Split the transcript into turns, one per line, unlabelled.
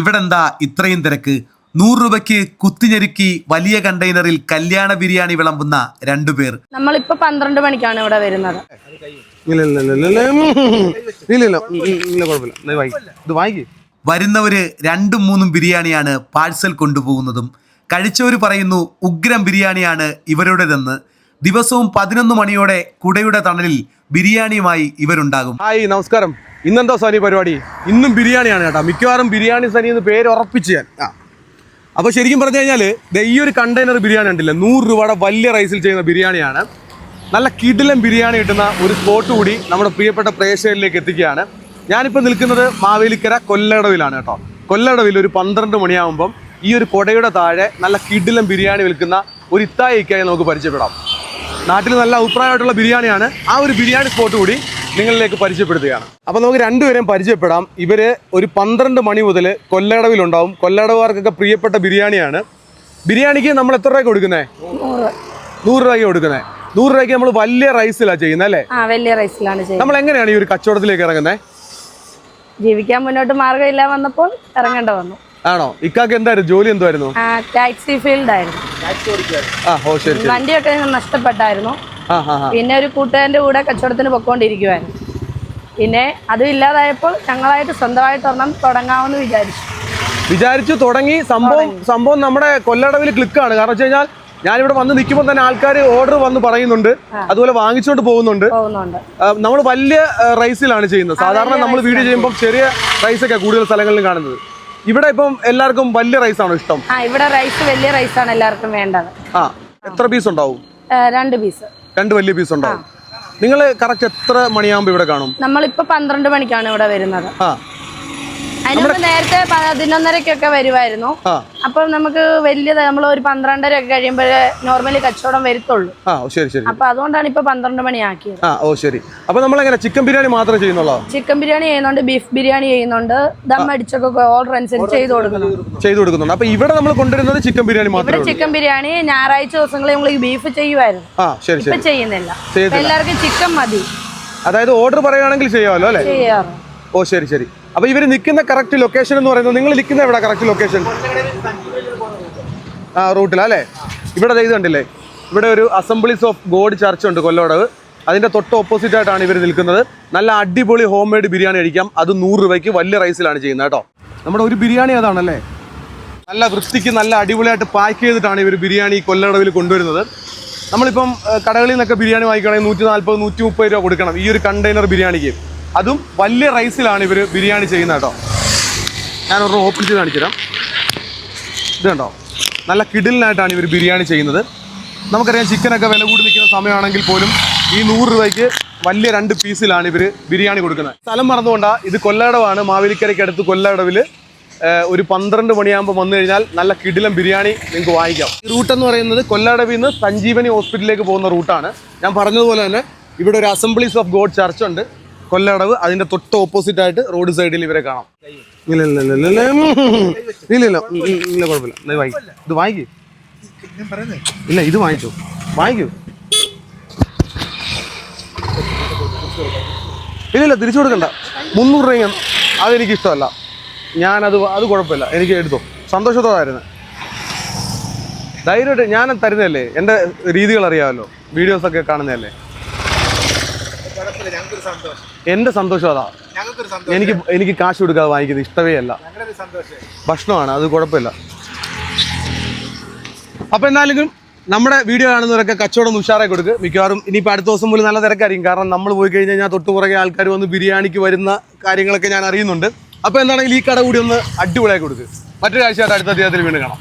ഇവിടെ എന്താ ഇത്രയും തിരക്ക്? 100 രൂപയ്ക്ക് കുത്തിഞ്ഞെരുക്കി വലിയ കണ്ടെയ്നറിൽ കല്യാണ ബിരിയാണി വിളമ്പുന്ന രണ്ടുപേർ.
നമ്മളിപ്പോ 12 മണിക്കാണ് ഇവിടെ വരുന്നത്.
വരുന്നവര് 2-3 ബിരിയാണിയാണ് പാഴ്സൽ കൊണ്ടുപോകുന്നതും. കഴിച്ചവര് പറയുന്നു ഉഗ്രം ബിരിയാണിയാണ് ഇവരുടേതെന്ന്. ദിവസവും 11 മണിയോടെ കുടയുടെ തണലിൽ ബിരിയാണിയുമായി ഇവരുണ്ടാകും.
ഹായ്, നമസ്കാരം. ഇന്നെന്താ സനി പരിപാടി? ഇന്നും ബിരിയാണിയാണ് കേട്ടോ. മിക്കവാറും ബിരിയാണി സനി എന്ന് പേര് ഉറപ്പിച്ച് ഞാൻ. അപ്പോൾ ശരിക്കും പറഞ്ഞു കഴിഞ്ഞാൽ ഈ ഒരു കണ്ടെയ്നർ ബിരിയാണി ഉണ്ടല്ലോ, 100 രൂപയുടെ വലിയ റൈസിൽ ചെയ്യുന്ന ബിരിയാണിയാണ്. നല്ല കിടിലൻ ബിരിയാണി കിട്ടുന്ന ഒരു സ്പോട്ട് കൂടി നമ്മുടെ പ്രിയപ്പെട്ട പ്രേക്ഷകരിലേക്ക് എത്തിക്കുകയാണ്. ഞാനിപ്പോൾ നിൽക്കുന്നത് മാവേലിക്കര കൊല്ലടവിലാണ് കേട്ടോ. കൊല്ലടവിൽ ഒരു 12 മണിയാകുമ്പം ഈ ഒരു കൊടയുടെ താഴെ നല്ല കിടിലൻ ബിരിയാണി വിൽക്കുന്ന ഒരു ഇത്തായിക്കായി നമുക്ക് പരിചയപ്പെടാം. നാട്ടിൽ നല്ല അഭിപ്രായമായിട്ടുള്ള ബിരിയാണിയാണ്. ആ ഒരു ബിരിയാണി സ്പോട്ട് കൂടി നിങ്ങളിലേക്ക് പരിചയപ്പെടുത്തുകയാണ്. അപ്പോൾ നമുക്ക് രണ്ടുപേരെയും പരിചയപ്പെടാം. ഇവർ ഒരു 12 മണി മുതൽ കൊല്ലടവിലുണ്ടാവും. കൊല്ലടവുകാർക്കൊക്കെ പ്രിയപ്പെട്ട ബിരിയാണിയാണ്. ബിരിയാണിക്ക് നമ്മൾ എത്ര രൂപയ്ക്ക് കൊടുക്കുന്നത്? 100 രൂപയ്ക്ക് കൊടുക്കുന്നത്. 100 രൂപയ്ക്ക് നമ്മൾ വലിയ റൈസിലാണ് ചെയ്യുന്നത് അല്ലേ?
വലിയ റൈസിലാണ് ചെയ്യുന്നത്.
നമ്മൾ എങ്ങനെയാണ് ഈ ഒരു കച്ചവടത്തിലേക്ക് ഇറങ്ങുന്നത്?
ജീവിക്കാൻ മുന്നോട്ട് മാർഗ്ഗമില്ല വന്നപ്പോൾ ഇറങ്ങേണ്ട വന്നു.
ആണോ? ഇക്കാക്ക് എന്തായിരുന്നു ജോലി? എന്തായിരുന്നു?
ടാക്സി ഫീൽഡ് ആയിരുന്നു. വണ്ടിയൊക്കെ നഷ്ടപ്പെട്ടായിരുന്നു. പിന്നെ ഒരു കൂട്ടുകാരന്റെ കൂടെ കച്ചവടത്തിന് പൊക്കോണ്ടിരിക്കുവായിരുന്നു. പിന്നെ അതും ഇല്ലാതായപ്പോൾ ഞങ്ങളായിട്ട് സ്വന്തമായിട്ട് ഒരെണ്ണം തുടങ്ങാമെന്ന് വിചാരിച്ചു തുടങ്ങി. സംഭവം നമ്മുടെ കൊല്ലടവിൽ ക്ലിക്കാണ്. കാരണം വെച്ച് കഴിഞ്ഞാൽ ഞാനിവിടെ വന്ന് നിൽക്കുമ്പോൾ തന്നെ ആൾക്കാർ ഓർഡർ വന്ന് പറയുന്നുണ്ട്, അതുപോലെ വാങ്ങിച്ചുകൊണ്ട് പോകുന്നുണ്ട്. നമ്മൾ വലിയ റൈസിലാണ് ചെയ്യുന്നത്. സാധാരണ നമ്മൾ വീഡിയോ ചെയ്യുമ്പോൾ ചെറിയ റൈസൊക്കെ കൂടുതൽ സ്ഥലങ്ങളിൽ കാണുന്നത്. ഇവിടെ ഇപ്പം എല്ലാവർക്കും വലിയ റൈസാണോ ഇഷ്ടം? ഇവിടെ റൈസ് വലിയ റൈസാണ് എല്ലാവർക്കും വേണ്ടത്.
എത്ര പീസ് ഉണ്ടാവും?
2 പീസ്. 2
വലിയ പീസ് ഉണ്ടാവും. നിങ്ങൾ കറക്റ്റ് എത്ര മണിയാകുമ്പോൾ ഇവിടെ കാണും?
നമ്മളിപ്പോ 12 മണിക്കാണ് ഇവിടെ വരുന്നത്. അതിന് നേരത്തെ 11:30 വരുമായിരുന്നു. അപ്പൊ നമുക്ക് വലിയത് നമ്മൾ ഒരു 12:30 ഒക്കെ കഴിയുമ്പോഴേ നോർമലി കച്ചവടം വരുത്തുള്ളൂ. അപ്പൊ അതുകൊണ്ടാണ് ഇപ്പൊ 12 മണി ആക്കിയത്.
അപ്പൊ നമ്മളെങ്ങനെ ചിക്കൻ ബിരിയാണി മാത്രമേ ചെയ്യുന്നുള്ളൂ?
ചിക്കൻ ബിരിയാണി ചെയ്യുന്നുണ്ട്, ബീഫ് ബിരിയാണി ചെയ്യുന്നുണ്ട്, ദം അടിച്ചൊക്കെ ഓർഡർ അനുസരിച്ച് ചെയ്ത് കൊടുക്കുന്നുണ്ട്.
അപ്പൊ ഇവിടെ നമ്മൾ കൊണ്ടുവരുന്നത് ചിക്കൻ ബിരിയാണി മാത്രമേ.
ഇവിടെ ചിക്കൻ ബിരിയാണി ഞായറാഴ്ച ദിവസങ്ങളിൽ നമ്മൾ ബീഫ് ചെയ്യുമായിരുന്നു. ഇപ്പൊ ചെയ്യുന്നില്ല, എല്ലാവർക്കും ചിക്കൻ മതി.
അതായത് ഓർഡർ പറയുകയാണെങ്കിൽ ചെയ്യാമല്ലോ അല്ലേ?
ചെയ്യാറ്.
ശരി. അപ്പൊ ഇവര് നിൽക്കുന്ന കറക്റ്റ് ലൊക്കേഷൻ എന്ന് പറയുന്നത്, നിങ്ങൾ നിൽക്കുന്ന എവിടെ കറക്റ്റ് ലൊക്കേഷൻ? റൂട്ടിലല്ലേ? ഇവിടെ ഇത് കണ്ടില്ലേ, ഇവിടെ ഒരു അസംബ്ലീസ് ഓഫ് ഗോഡ് ചർച്ച് ഉണ്ട് കൊല്ലടവ്. അതിന്റെ തൊട്ട് ഓപ്പോസിറ്റ് ആയിട്ടാണ് ഇവർ നിൽക്കുന്നത്. നല്ല അടിപൊളി ഹോം മെയ്ഡ് ബിരിയാണി കഴിക്കാം. അത് 100 രൂപയ്ക്ക് വലിയ റൈസിലാണ് ചെയ്യുന്നത് കേട്ടോ. നമ്മുടെ ഒരു ബിരിയാണി അതാണല്ലേ, നല്ല വൃത്തിക്ക് നല്ല അടിപൊളിയായിട്ട് പാക്ക് ചെയ്തിട്ടാണ് ഇവർ ബിരിയാണി കൊല്ലടവിൽ കൊണ്ടുവരുന്നത്. നമ്മളിപ്പം കടകളിൽ നിന്നൊക്കെ ബിരിയാണി വാങ്ങിക്കണമെങ്കിൽ 140-130 രൂപ കൊടുക്കണം ഈ ഒരു കണ്ടെയ്നർ ബിരിയാണിക്ക്. അതും വലിയ റൈസിലാണ് ഇവർ ബിരിയാണി ചെയ്യുന്നത് കേട്ടോ. ഞാനൊരു ഓപ്പൺ ചെയ്ത് കാണിച്ചു തരാം. ഇത് കണ്ടോ, നല്ല കിടിലിനായിട്ടാണ് ഇവർ ബിരിയാണി ചെയ്യുന്നത്. നമുക്കറിയാം ചിക്കനൊക്കെ വില കൂടി നിൽക്കുന്ന സമയമാണെങ്കിൽ പോലും ഈ 100 രൂപയ്ക്ക് വലിയ 2 പീസിലാണ് ഇവർ ബിരിയാണി കൊടുക്കുന്നത്. സ്ഥലം മറന്നുകൊണ്ടാണ്. ഇത് കൊല്ലടവാണ്, മാവേലിക്കരയ്ക്ക് അടുത്ത് കൊല്ലടവിൽ. ഒരു 12 മണിയാകുമ്പോൾ വന്നു കഴിഞ്ഞാൽ നല്ല കിടിലം ബിരിയാണി നിങ്ങൾക്ക് വാങ്ങിക്കാം. ഈ റൂട്ട് എന്ന് പറയുന്നത് കൊല്ലടവിൽ നിന്ന് സഞ്ജീവനി ഹോസ്പിറ്റലിലേക്ക് പോകുന്ന റൂട്ടാണ്. ഞാൻ പറഞ്ഞതുപോലെ തന്നെ ഇവിടെ ഒരു അസംബ്ലീസ് ഓഫ് ഗോഡ് ചർച്ച് ഉണ്ട് കൊല്ലടവ്. അതിന്റെ തൊട്ട് ഓപ്പോസിറ്റ് ആയിട്ട് റോഡ് സൈഡിൽ ഇവരെ കാണാം. ഇല്ല കുഴപ്പമില്ല. ഇത് വാങ്ങിക്കൂ. ഇല്ല, ഇത് വാങ്ങിക്കൂ. ഇല്ല തിരിച്ചു കൊടുക്കണ്ട. 300 രൂപ അതെനിക്ക് ഇഷ്ടമല്ല. അത് കുഴപ്പമില്ല, എനിക്ക് എടുത്തോ. സന്തോഷത്തോടായിരുന്നു. ധൈര്യമായിട്ട് ഞാൻ തരുന്നതല്ലേ, എൻ്റെ രീതികൾ അറിയാമല്ലോ, വീഡിയോസൊക്കെ കാണുന്നതല്ലേ. എന്റെ സന്തോഷം അതാ. എനിക്ക് കാശ് കൊടുക്കാതെ വാങ്ങിക്കുന്നത് ഇഷ്ടമേ അല്ല. ഭക്ഷണമാണ്, അത് കുഴപ്പമില്ല. അപ്പൊ എന്നാലും നമ്മുടെ വീഡിയോ കാണുന്നവരൊക്കെ കച്ചവടം ഉഷാറായി കൊടുക്കുക. മിക്കവാറും ഇനിയിപ്പോൾ അടുത്ത ദിവസം പോലും നല്ല തിരക്കായിരിക്കും. കാരണം നമ്മൾ പോയി കഴിഞ്ഞാൽ തൊട്ട് പുറകെ ആൾക്കാർ വന്ന് ബിരിയാണിക്ക് വരുന്ന കാര്യങ്ങളൊക്കെ ഞാൻ അറിയുന്നുണ്ട്. അപ്പോൾ എന്താണെങ്കിലും ഈ കട കൂടി ഒന്ന് അടിപൊളിയായി കൊടുക്കുക. മറ്റൊരു കാഴ്ചയായിട്ട് അടുത്ത അധ്യായത്തിൽ വീണ്ടും കാണാം.